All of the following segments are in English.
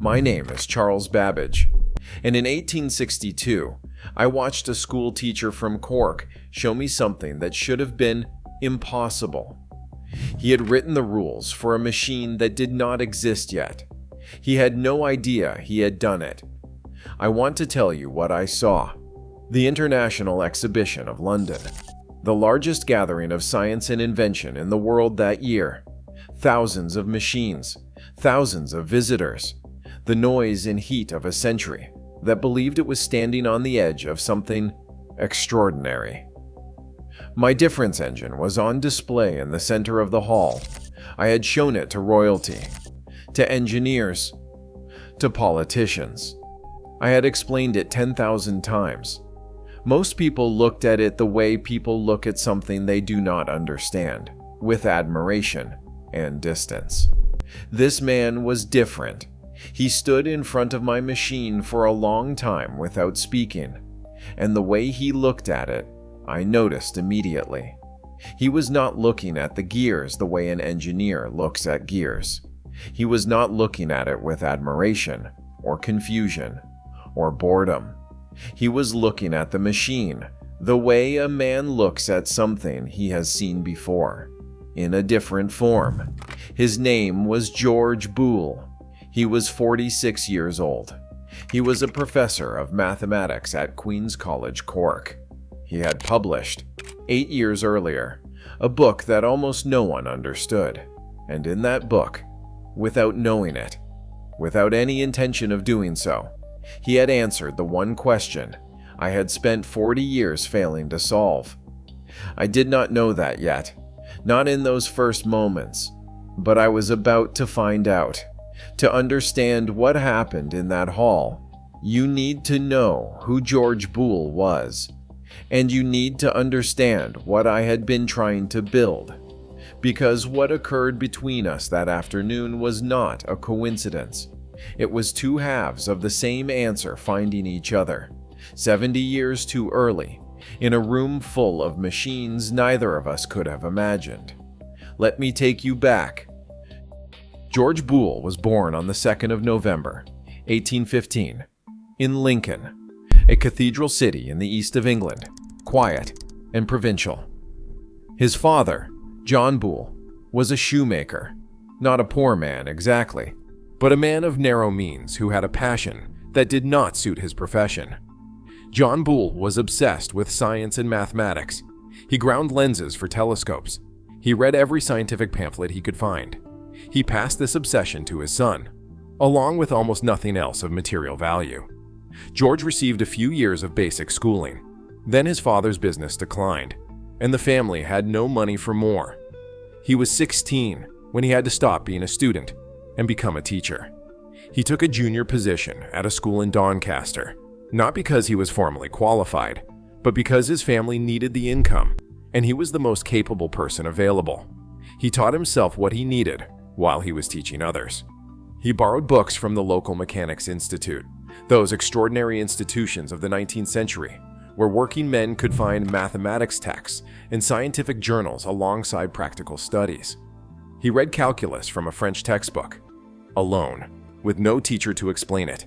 My name is Charles Babbage, and in 1862, I watched a school teacher from Cork show me something that should have been impossible. He had written the rules for a machine that did not exist yet. He had no idea he had done it. I want to tell you what I saw. The International Exhibition of London, the largest gathering of science and invention in the world that year. Thousands of machines, thousands of visitors, the noise and heat of a century that believed it was standing on the edge of something extraordinary. My difference engine was on display in the center of the hall. I had shown it to royalty, to engineers, to politicians. I had explained it 10,000 times. Most people looked at it the way people look at something they do not understand, with admiration and distance. This man was different. He stood in front of my machine for a long time without speaking, and the way he looked at it, I noticed immediately. He was not looking at the gears the way an engineer looks at gears. He was not looking at it with admiration, or confusion, or boredom. He was looking at the machine the way a man looks at something he has seen before, in a different form. His name was George Boole. He was 46 years old. He was a professor of mathematics at Queen's College, Cork. He had published, 8 years earlier, a book that almost no one understood. And in that book, without knowing it, without any intention of doing so, he had answered the one question I had spent 40 years failing to solve. I did not know that yet, not in those first moments, but I was about to find out. To understand what happened in that hall, you need to know who George Boole was, and you need to understand what I had been trying to build, because what occurred between us that afternoon was not a coincidence. It was two halves of the same answer finding each other, 70 years too early, in a room full of machines neither of us could have imagined. Let me take you back. George Boole was born on the 2nd of November, 1815, in Lincoln, a cathedral city in the east of England, quiet and provincial. His father, John Boole, was a shoemaker, not a poor man exactly, but a man of narrow means who had a passion that did not suit his profession. John Boole was obsessed with science and mathematics. He ground lenses for telescopes. He read every scientific pamphlet he could find. He passed this obsession to his son, along with almost nothing else of material value. George received a few years of basic schooling. Then his father's business declined, and the family had no money for more. He was 16 when he had to stop being a student and become a teacher. He took a junior position at a school in Doncaster, not because he was formally qualified, but because his family needed the income, and he was the most capable person available. He taught himself what he needed while he was teaching others. He borrowed books from the local Mechanics Institute, those extraordinary institutions of the 19th century, where working men could find mathematics texts and scientific journals alongside practical studies. He read calculus from a French textbook, alone, with no teacher to explain it,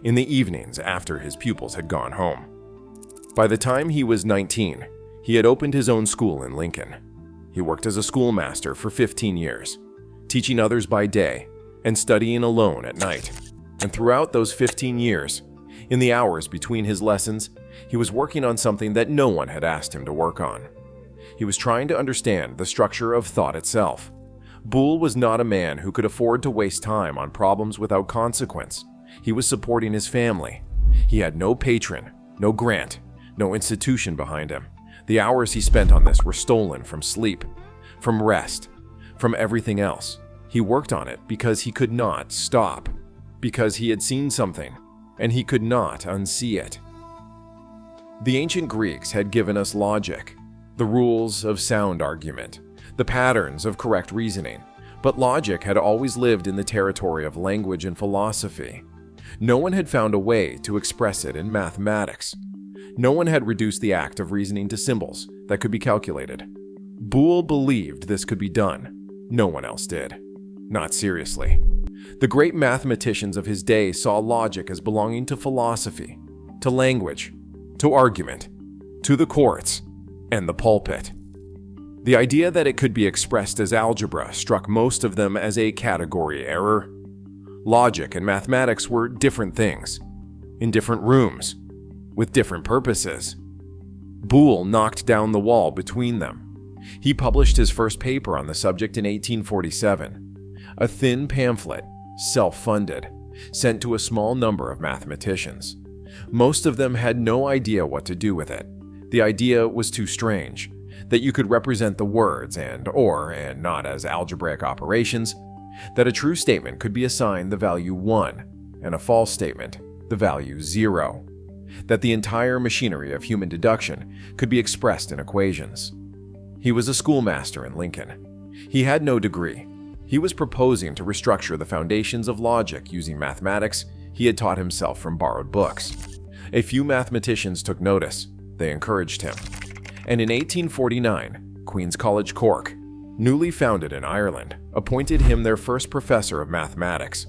in the evenings after his pupils had gone home. By the time he was 19, he had opened his own school in Lincoln. He worked as a schoolmaster for 15 years, teaching others by day and studying alone at night. And throughout those 15 years, in the hours between his lessons, he was working on something that no one had asked him to work on. He was trying to understand the structure of thought itself. Boole was not a man who could afford to waste time on problems without consequence. He was supporting his family. He had no patron, no grant, no institution behind him. The hours he spent on this were stolen from sleep, from rest, from everything else. He worked on it because he could not stop, because he had seen something, and he could not unsee it. The ancient Greeks had given us logic, the rules of sound argument, the patterns of correct reasoning, but logic had always lived in the territory of language and philosophy. No one had found a way to express it in mathematics. No one had reduced the act of reasoning to symbols that could be calculated. Boole believed this could be done. No one else did. Not seriously. The great mathematicians of his day saw logic as belonging to philosophy, to language, to argument, to the courts, and the pulpit. The idea that it could be expressed as algebra struck most of them as a category error. Logic and mathematics were different things, in different rooms, with different purposes. Boole knocked down the wall between them. He published his first paper on the subject in 1847, a thin pamphlet, self-funded, sent to a small number of mathematicians. Most of them had no idea what to do with it. The idea was too strange, that you could represent the words and not as algebraic operations, that a true statement could be assigned the value 1, and a false statement the value 0, that the entire machinery of human deduction could be expressed in equations. He was a schoolmaster in Lincoln. He had no degree. He was proposing to restructure the foundations of logic using mathematics he had taught himself from borrowed books. A few mathematicians took notice. They encouraged him. And in 1849, Queen's College, Cork, newly founded in Ireland, appointed him their first professor of mathematics.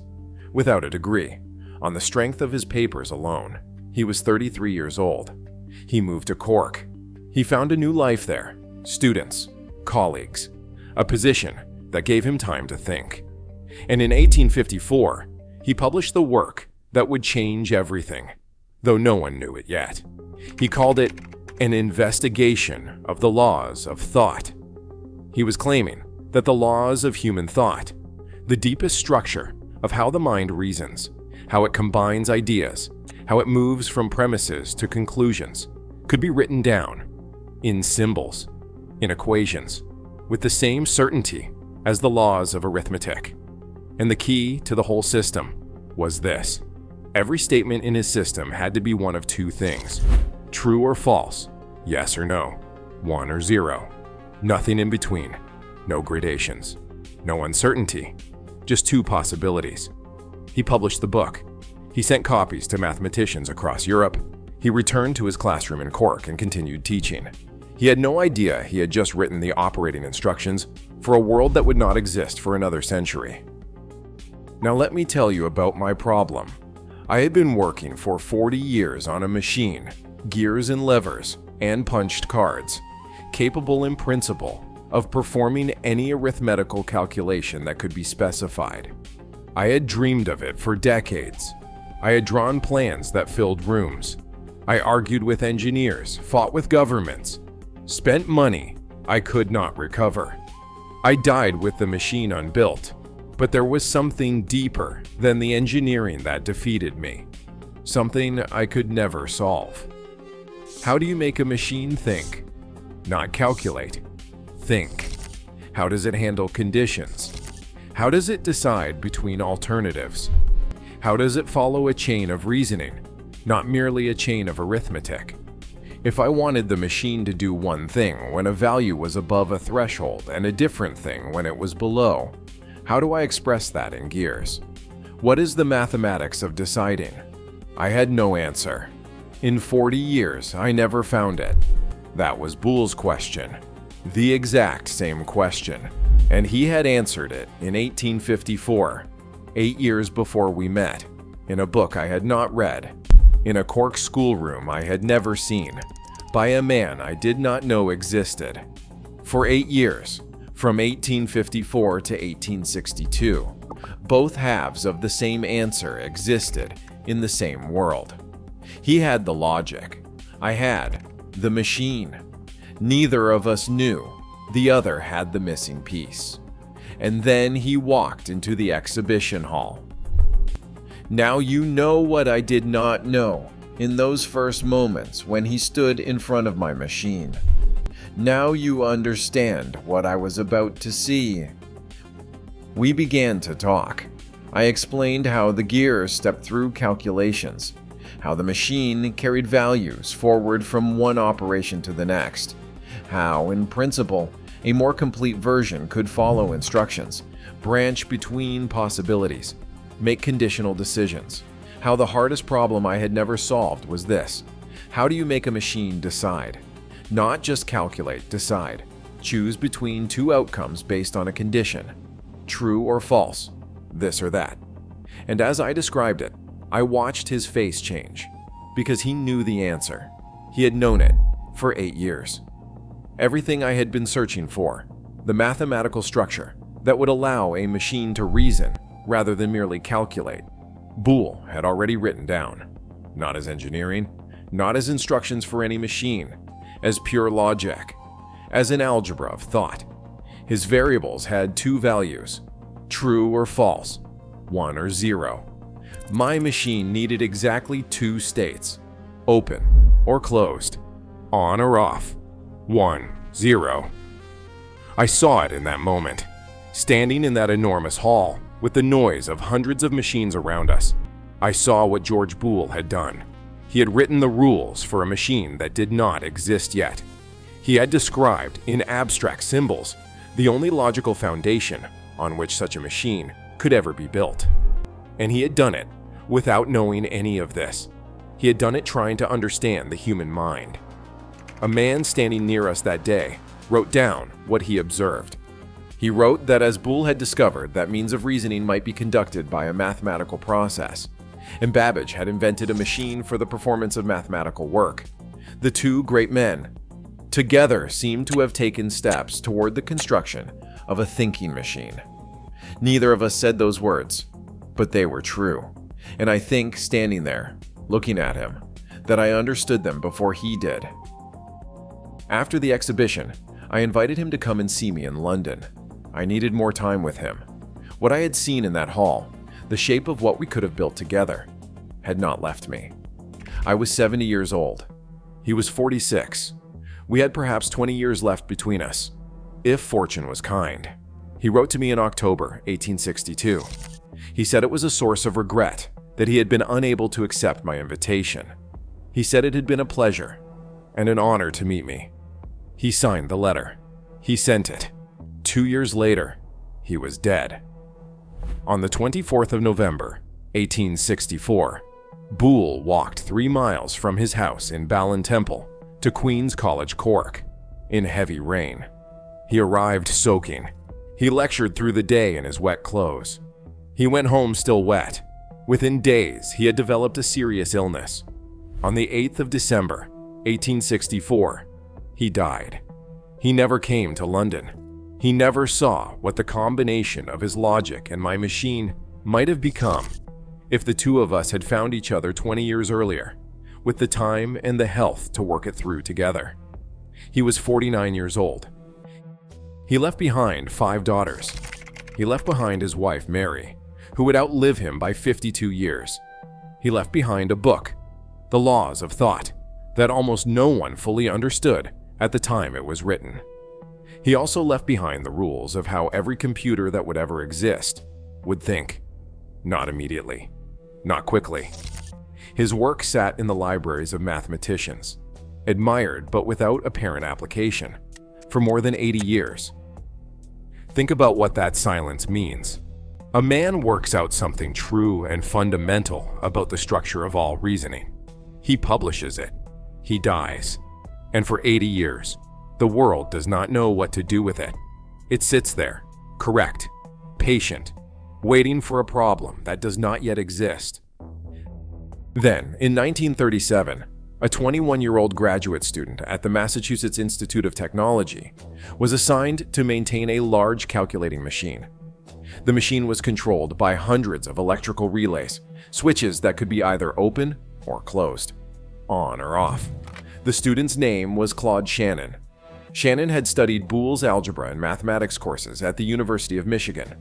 Without a degree, on the strength of his papers alone, he was 33 years old. He moved to Cork. He found a new life there, students, colleagues, a position that gave him time to think. And in 1854, he published the work that would change everything, though no one knew it yet. He called it an investigation of the laws of thought. He was claiming that the laws of human thought, the deepest structure of how the mind reasons, how it combines ideas, how it moves from premises to conclusions, could be written down in symbols, in equations, with the same certainty as the laws of arithmetic. And the key to the whole system was this. Every statement in his system had to be one of two things: true or false, yes or no, 1 or 0. Nothing in between, no gradations, no uncertainty, just two possibilities. He published the book. He sent copies to mathematicians across Europe. He returned to his classroom in Cork and continued teaching. He had no idea he had just written the operating instructions for a world that would not exist for another century. Now let me tell you about my problem. I had been working for 40 years on a machine, gears and levers, and punched cards, capable in principle of performing any arithmetical calculation that could be specified. I had dreamed of it for decades. I had drawn plans that filled rooms. I argued with engineers, fought with governments, spent money I could not recover. I died with the machine unbuilt, but there was something deeper than the engineering that defeated me, something I could never solve. How do you make a machine think? Not calculate. Think. How does it handle conditions? How does it decide between alternatives? How does it follow a chain of reasoning, not merely a chain of arithmetic? If I wanted the machine to do one thing when a value was above a threshold and a different thing when it was below, how do I express that in gears? What is the mathematics of deciding? I had no answer. In 40 years, I never found it. That was Boole's question. The exact same question. And he had answered it in 1854, 8 years before we met, in a book I had not read, in a Cork schoolroom I had never seen, by a man I did not know existed. For 8 years, from 1854 to 1862, both halves of the same answer existed in the same world. He had the logic. I had the machine. Neither of us knew the other had the missing piece. And then he walked into the exhibition hall. Now you know what I did not know in those first moments when he stood in front of my machine. Now you understand what I was about to see. We began to talk. I explained how the gears stepped through calculations, how the machine carried values forward from one operation to the next, how, in principle, a more complete version could follow instructions, branch between possibilities, make conditional decisions, how the hardest problem I had never solved was this: how do you make a machine decide? Not just calculate, decide. Choose between two outcomes based on a condition, true or false, this or that. And as I described it, I watched his face change, because he knew the answer. He had known it for 8 years. Everything I had been searching for, the mathematical structure that would allow a machine to reason rather than merely calculate, Boole had already written down. Not as engineering, not as instructions for any machine, as pure logic, as an algebra of thought. His variables had 2 values, true or false, 1 or 0. My machine needed exactly 2 states, open or closed, on or off, 1, 0. I saw it in that moment, standing in that enormous hall with the noise of hundreds of machines around us. I saw what George Boole had done. He had written the rules for a machine that did not exist yet. He had described in abstract symbols the only logical foundation on which such a machine could ever be built. And he had done it without knowing any of this. He had done it trying to understand the human mind. A man standing near us that day wrote down what he observed. He wrote that as Boole had discovered that means of reasoning might be conducted by a mathematical process, and Babbage had invented a machine for the performance of mathematical work, the two great men together seemed to have taken steps toward the construction of a thinking machine. Neither of us said those words, but they were true, and I think, standing there, looking at him, that I understood them before he did. After the exhibition, I invited him to come and see me in London. I needed more time with him. What I had seen in that hall, the shape of what we could have built together, had not left me. I was 70 years old. He was 46. We had perhaps 20 years left between us, if fortune was kind. He wrote to me in October 1862. He said it was a source of regret that he had been unable to accept my invitation. He said it had been a pleasure and an honor to meet me. He signed the letter. He sent it. 2 years later, he was dead. On the 24th of November, 1864, Boole walked 3 miles from his house in Ballintemple to Queen's College, Cork, in heavy rain. He arrived soaking. He lectured through the day in his wet clothes. He went home still wet. Within days, he had developed a serious illness. On the 8th of December, 1864, he died. He never came to London. He never saw what the combination of his logic and my machine might have become if the two of us had found each other 20 years earlier, with the time and the health to work it through together. He was 49 years old. He left behind 5 daughters. He left behind his wife, Mary, who would outlive him by 52 years. He left behind a book, The Laws of Thought, that almost no one fully understood at the time it was written. He also left behind the rules of how every computer that would ever exist would think. Not immediately, not quickly. His work sat in the libraries of mathematicians, admired but without apparent application, for more than 80 years. Think about what that silence means. A man works out something true and fundamental about the structure of all reasoning. He publishes it. He dies. And for 80 years, the world does not know what to do with it. It sits there, correct, patient, waiting for a problem that does not yet exist. Then, in 1937, a 21-year-old graduate student at the Massachusetts Institute of Technology was assigned to maintain a large calculating machine. The machine was controlled by hundreds of electrical relays, switches that could be either open or closed, on or off. The student's name was Claude Shannon. Shannon had studied Boole's algebra and mathematics courses at the University of Michigan.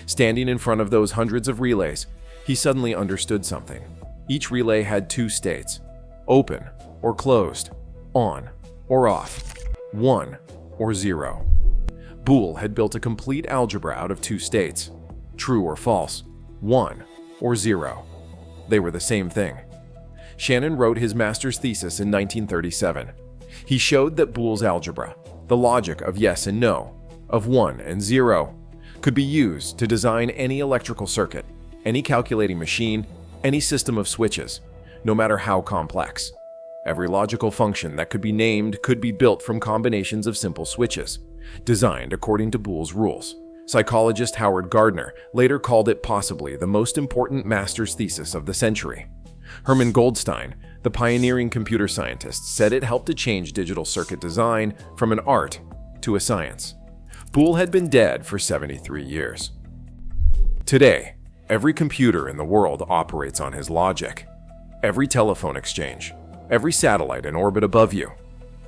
Standing in front of those hundreds of relays, he suddenly understood something. Each relay had 2 states, open or closed, on or off, 1 or 0. Boole had built a complete algebra out of 2 states, true or false, 1 or 0. They were the same thing. Shannon wrote his master's thesis in 1937. He showed that Boole's algebra, the logic of yes and no, of 1 and 0, could be used to design any electrical circuit, any calculating machine, any system of switches, no matter how complex. Every logical function that could be named could be built from combinations of simple switches, designed according to Boole's rules, Psychologist Howard Gardner later called it possibly the most important master's thesis of the century. Herman Goldstein, the pioneering computer scientist, said it helped to change digital circuit design from an art to a science. Boole had been dead for 73 years. Today, every computer in the world operates on his logic. Every telephone exchange, every satellite in orbit above you,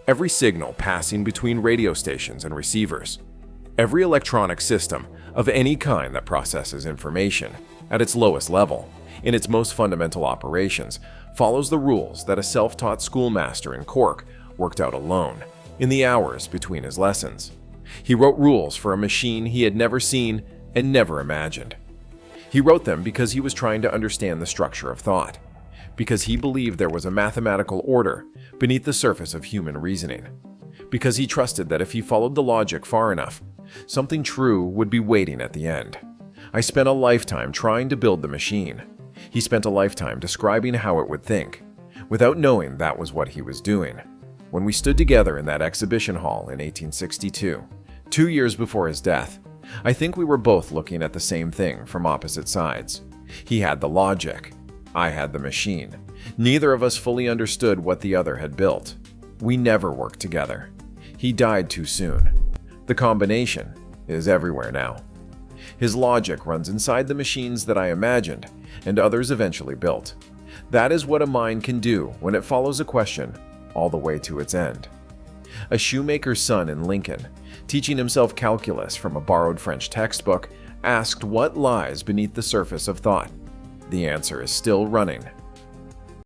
every signal passing between radio stations and receivers, every electronic system of any kind that processes information at its lowest level, in its most fundamental operations, follows the rules that a self-taught schoolmaster in Cork worked out alone in the hours between his lessons. He wrote rules for a machine he had never seen and never imagined. He wrote them because he was trying to understand the structure of thought, because he believed there was a mathematical order beneath the surface of human reasoning, because he trusted that if he followed the logic far enough, something true would be waiting at the end. I spent a lifetime trying to build the machine. He spent a lifetime describing how it would think, without knowing that was what he was doing. When we stood together in that exhibition hall in 1862, 2 years before his death, I think we were both looking at the same thing from opposite sides. He had the logic. I had the machine. Neither of us fully understood what the other had built. We never worked together. He died too soon. The combination is everywhere now. His logic runs inside the machines that I imagined and others eventually built. That is what a mind can do when it follows a question all the way to its end. A shoemaker's son in Lincoln, teaching himself calculus from a borrowed French textbook, asked what lies beneath the surface of thought. The answer is still running